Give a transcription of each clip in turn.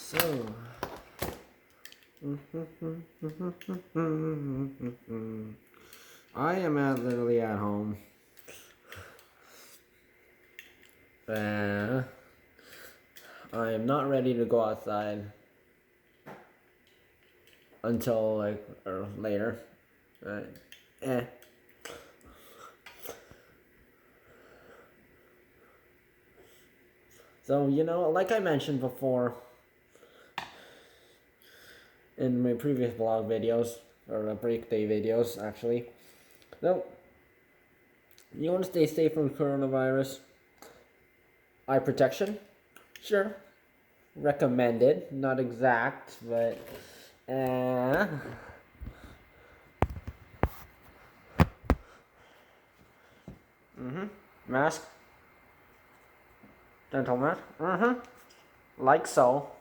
So, I am literally at home. I am not ready to go outside until like or later. Right? So, like I mentioned before in my previous blog videos, or break day videos, actually. So, you want to stay safe from coronavirus? Eye protection? Sure. Recommended. Not exact, but... Mask? Dental mask? Like so.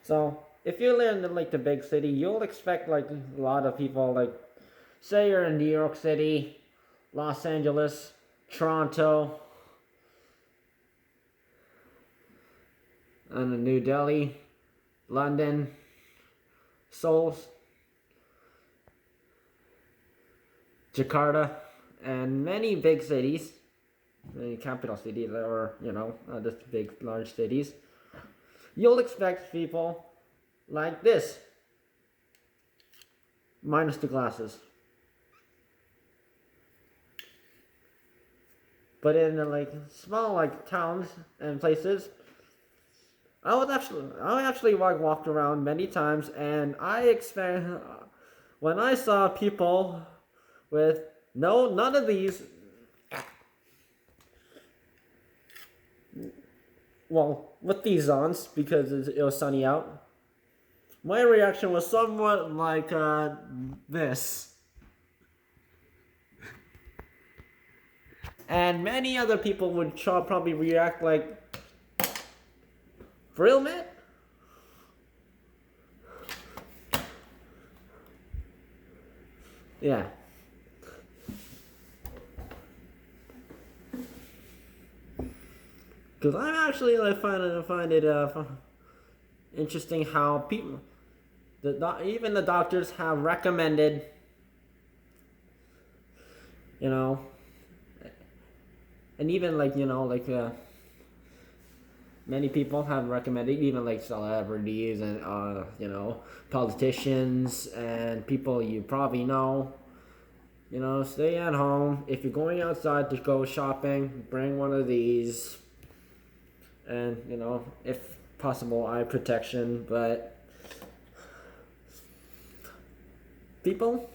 So, if you live in like the big city, you'll expect like a lot of people, like, say you're in New York City, Los Angeles, Toronto, and New Delhi, London, Seoul, Jakarta, and many big cities, many capital cities, or just big large cities. You'll expect people like this, minus the glasses. But in like small like towns and places, I actually walked around many times, and I expect when I saw people with none of these. Well, with these on, because it was sunny out, my reaction was somewhat like this. And many other people would probably react like, for real, man? Yeah. Because I'm actually find it interesting how people, even the doctors have recommended, and even like many people have recommended, even like celebrities and politicians and people you probably know. Stay at home. If you're going outside to go shopping, bring one of these. And, if possible, eye protection. But people,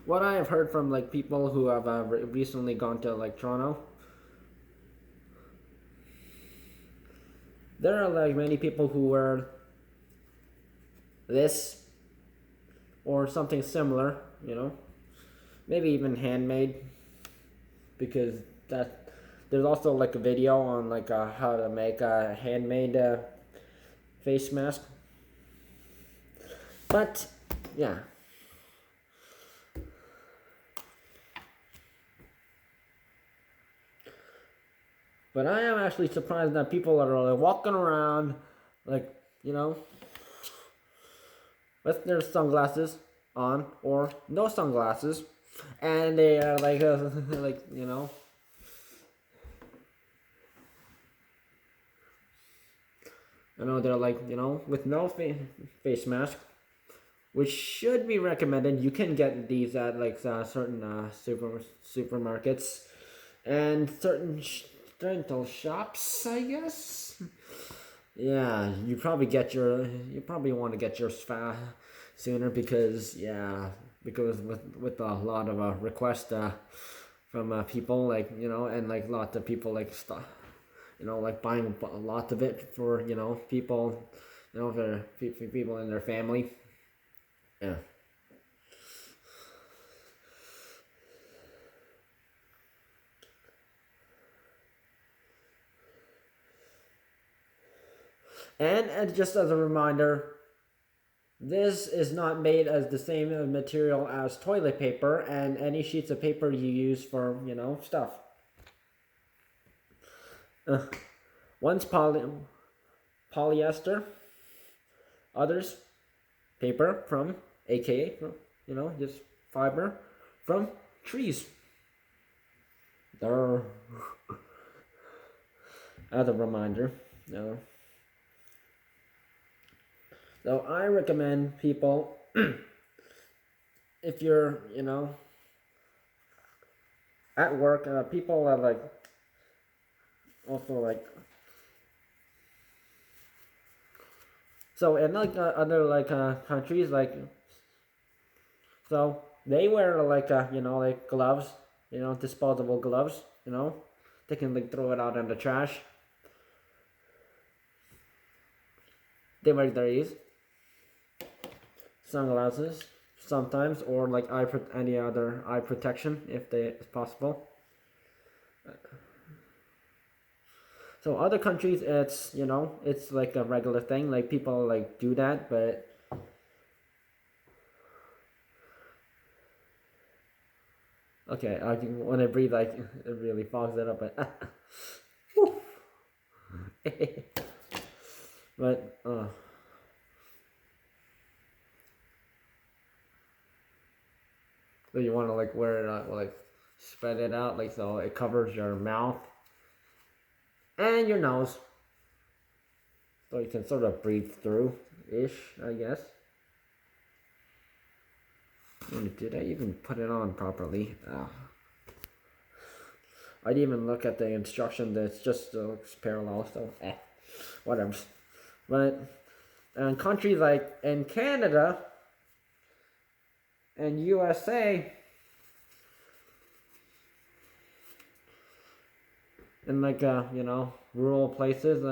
what I have heard from like people who have recently gone to like Toronto, there are like many people who wear this or something similar, maybe even handmade, because there's also like a video on like how to make a handmade face mask. But yeah. But I am actually surprised that people are like walking around like, with their sunglasses on or no sunglasses, and they are like like they're like with no face mask, which should be recommended. You can get these at like certain supermarkets and certain rental shops, I guess. Yeah, you probably want to get yours sooner, because with a lot of requests from people, like and like lots of people like like buying a lot of it for people, for people in their family. Yeah. And just as a reminder, This is not made as the same material as toilet paper and any sheets of paper you use for, stuff. One's polyester, others paper from, aka, just fiber from trees. There. As a reminder, So I recommend people, if you're, at work, people are like, also like, so in like other like countries, like, so they wear like like gloves, disposable gloves, they can like throw it out in the trash. They wear these sunglasses sometimes, or like any other eye protection if it's possible. So other countries, it's it's like a regular thing, like people like do that, but okay, when I breathe, like it really fogs it up, but but so you want to like wear it out, like spread it out, like so it covers your mouth and your nose, so you can sort of breathe through ish, I guess. Did I even put it on properly? I didn't even look at the instruction. That's just looks parallel, so whatever. But in countries like in Canada and USA, in like rural places,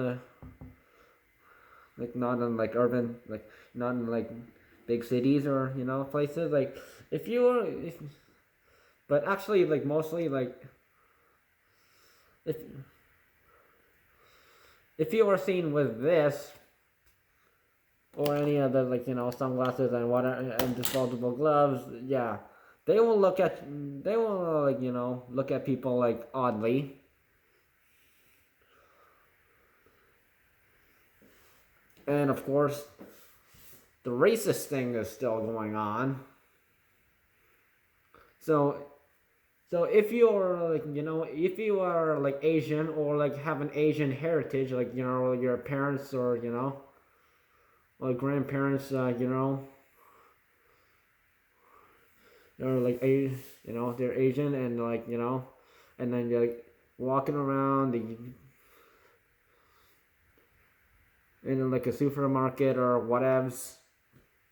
like not in like urban, like not in like big cities or places, like but actually like mostly like if you are seen with this or any other like sunglasses and whatever and disposable gloves, yeah, they will look at like look at people like oddly. And of course the racist thing is still going on. So if you're like if you are like Asian or like have an Asian heritage, like your parents or like grandparents, they're like they're Asian and like and then you're like walking around in like a supermarket or whatevs,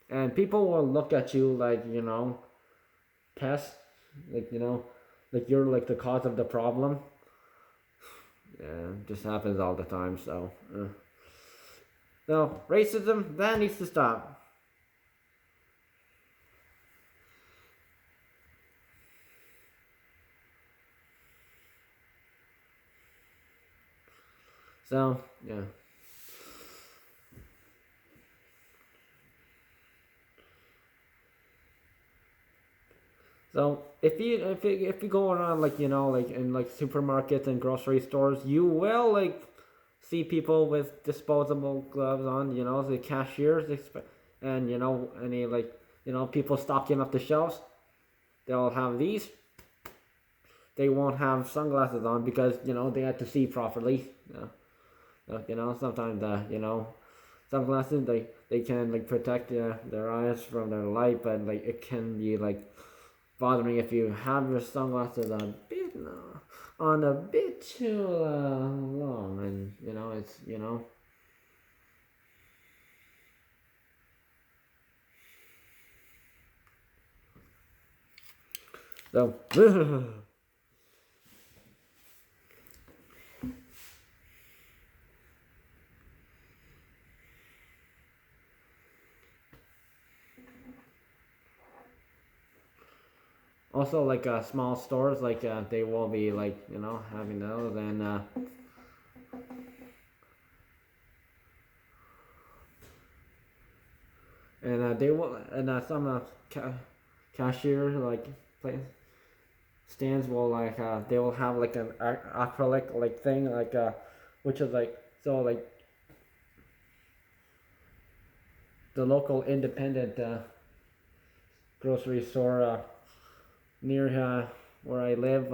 and people will look at you like pest, like like you're like the cause of the problem. Yeah, it just happens all the time. So racism, that needs to stop. So yeah. So if you go around like like in like supermarkets and grocery stores, you will like see people with disposable gloves on. The cashiers and any like people stocking up the shelves. They'll have these. They won't have sunglasses on because they have to see properly. Sometimes sunglasses they can like protect their eyes from their light, but like it can be like bothering if you have your sunglasses on a bit too long, and it's so also like small stores like they will be like having those, and and they will, and some cashier like play, stands will like they will have like an acrylic like thing like which is like so like the local independent grocery store near where I live,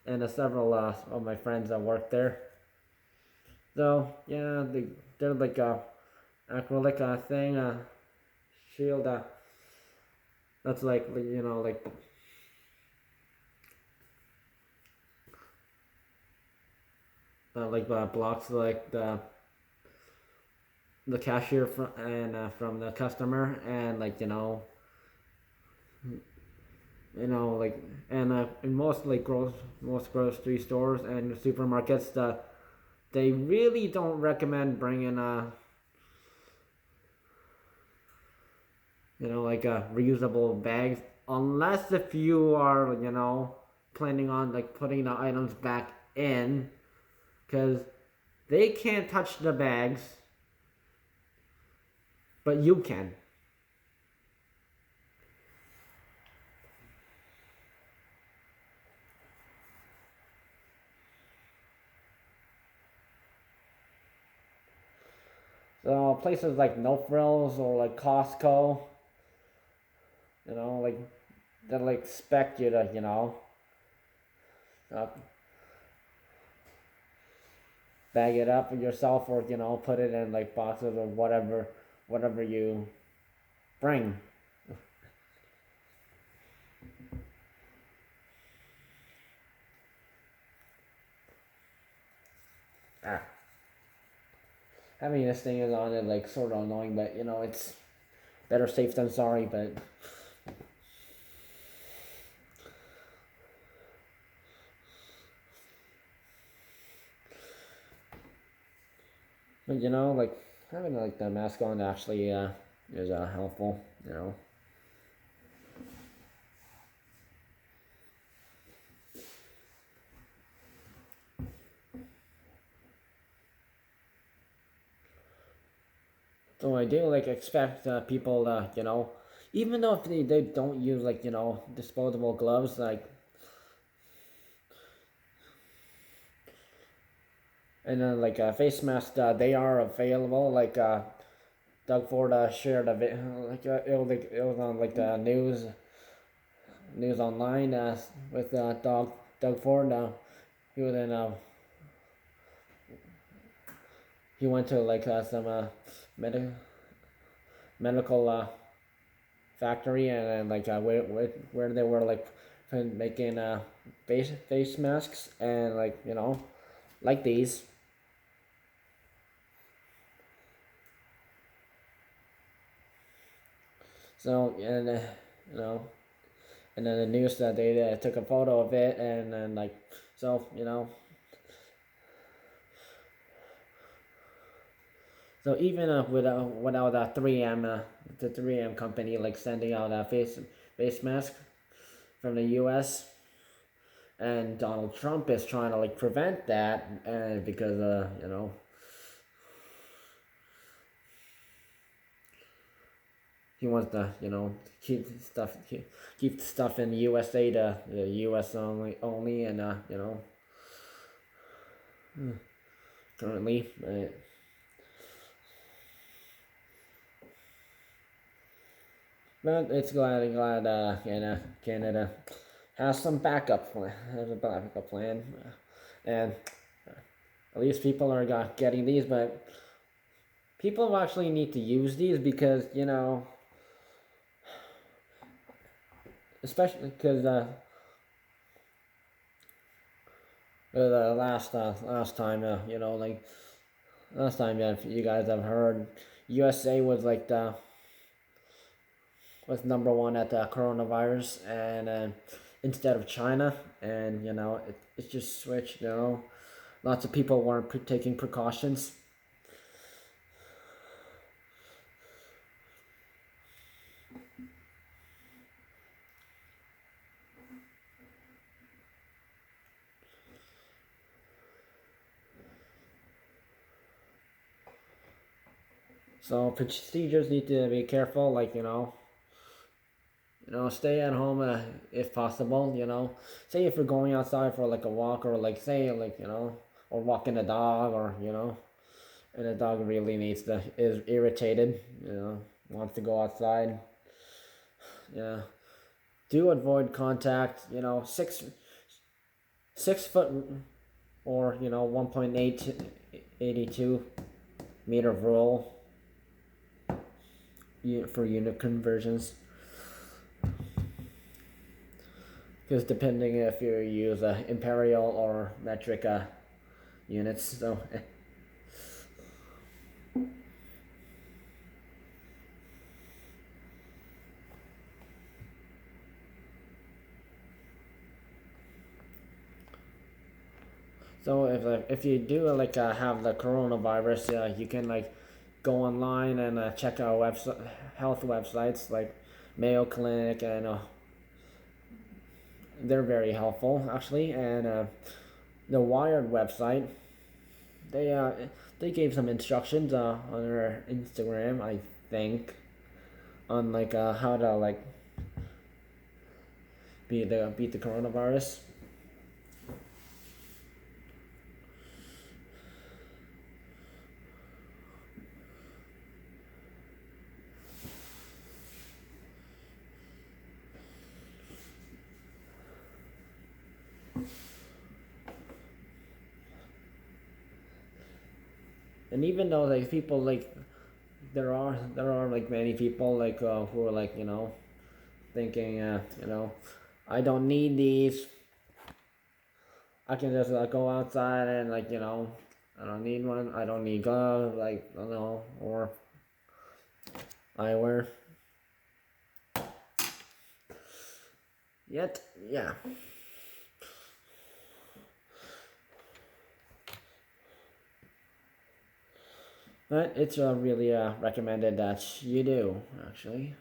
and several of my friends that work there. So yeah, they're like a acrylic thing shield that's like like blocks like the cashier from the customer, and like like in most like most grocery stores and supermarkets they really don't recommend bringing like reusable bags unless if you are planning on like putting the items back in, because they can't touch the bags but you can. So places like No Frills or like Costco, like they'll expect you to uh, bag it up yourself, or put it in like boxes or whatever you bring. Ah, having this thing is on it like sort of annoying, but it's better safe than sorry. But like having like the mask on actually is helpful. So I do like expect people to even though if they don't use like disposable gloves, like, and then like face masks they are available. Like Doug Ford shared a bit like it was on like the news online with Doug Ford. He was in he went to like some medical medical factory, and like where they were like making face masks, and like like these. So and and then the news that they took a photo of it, and then like so so even without that 3M the 3M company like sending out a face mask from the U.S., and Donald Trump is trying to like prevent that, and because he wants to keep stuff in the USA to the U.S. only, and currently. But it's glad Canada has some has a backup plan, and at least people are getting these. But people actually need to use these because especially because the last time like last time if you guys have heard, USA was like was number one at the coronavirus, and instead of China, and it just switched. Lots of people weren't taking precautions. So procedures need to be careful, like stay at home if possible. Say if you're going outside for like a walk, or like say like or walking a dog, or and the dog really is irritated, wants to go outside. Yeah, do avoid contact. 6 foot or 1.82 meter rule for unit conversions. Because depending if you use imperial or metric units, so if you do like have the coronavirus, you can like go online and check our health websites like Mayo Clinic, and they're very helpful actually. And the Wired website, they gave some instructions on their Instagram, I think, on like how to like beat the coronavirus. And even though like people like there are like many people like who are like thinking I don't need these, I can just go outside and like I don't need one, I don't need gloves, like or eyewear. Yet yeah, but it's really recommended that you do actually.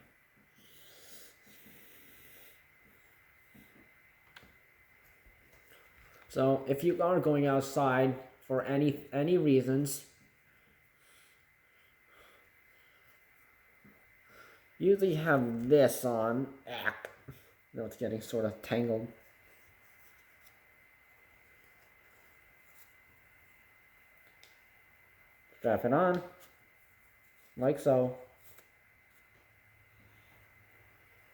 So if you are going outside for any reasons, usually have this on. No, it's getting sort of tangled. Strap it on, like so.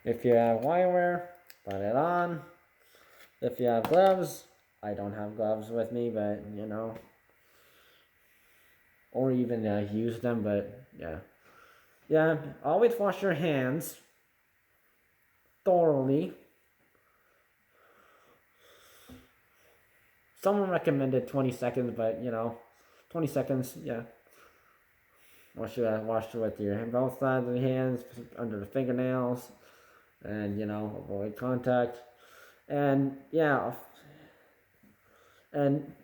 If you have eyewear, put it on. If you have gloves, I don't have gloves with me, but or even use them, but yeah, always wash your hands thoroughly. Someone recommended 20 seconds, but 20 seconds, yeah. Wash with your both sides of the hands, under the fingernails, and avoid contact. And and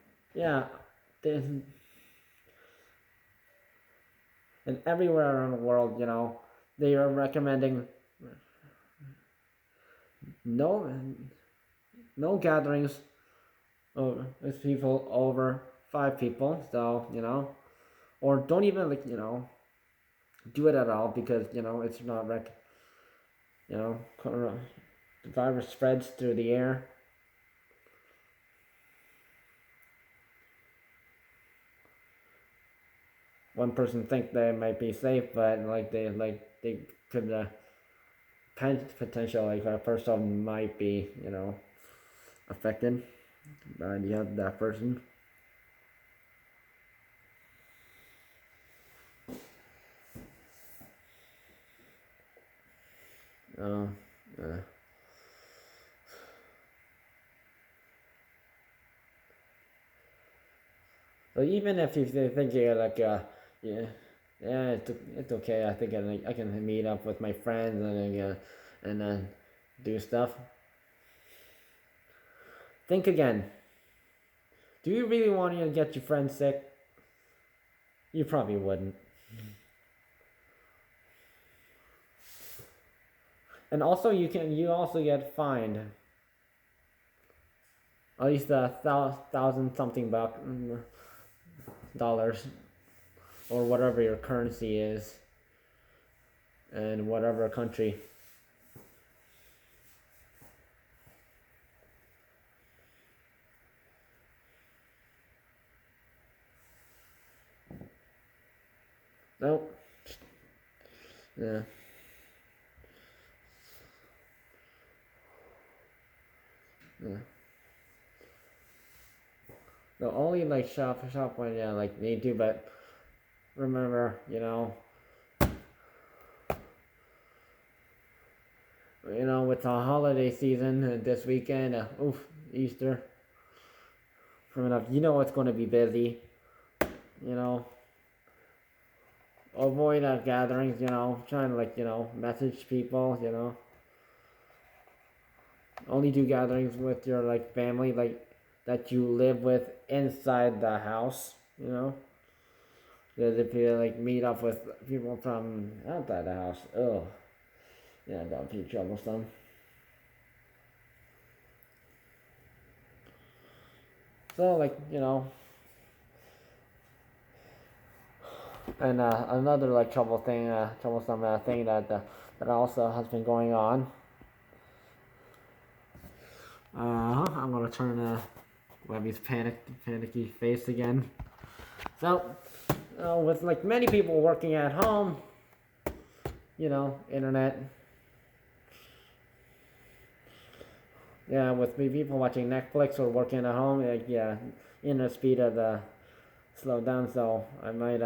and everywhere around the world, they are recommending no gatherings with people over 5 people. So or don't even like do it at all, because it's not the virus spreads through the air. One person think they might be safe, but they could potential like a person might be affected by that person. So even if you think you're like it's okay. I think I can meet up with my friends and do stuff. Think again. Do you really want to get your friends sick? You probably wouldn't. And also you also get fined at least $1,000 something dollars or whatever your currency is, and whatever country. Nope. Yeah. Yeah. The only like shop when like need to, but remember, with the holiday season this weekend, Easter coming up, it's going to be busy. Avoid gatherings. Trying to message people. Only do gatherings with your family that you live with inside the house. Because if you meet up with people from outside the house, that'll be troublesome. So and another troublesome thing that also has been going on. I'm gonna turn Webby's panicky face again. So, with many people working at home, internet. Yeah, with people watching Netflix or working at home, internet speed has slowed down. So I might,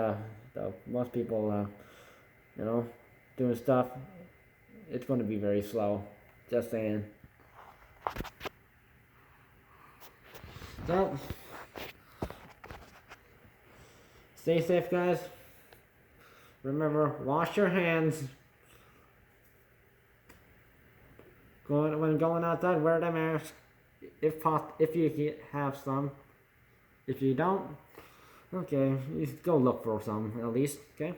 most people, doing stuff, it's going to be very slow. Just saying. So, stay safe, guys. Remember, wash your hands. When going outside, wear the mask. If you have some. If you don't, okay, you go look for some at least. Okay.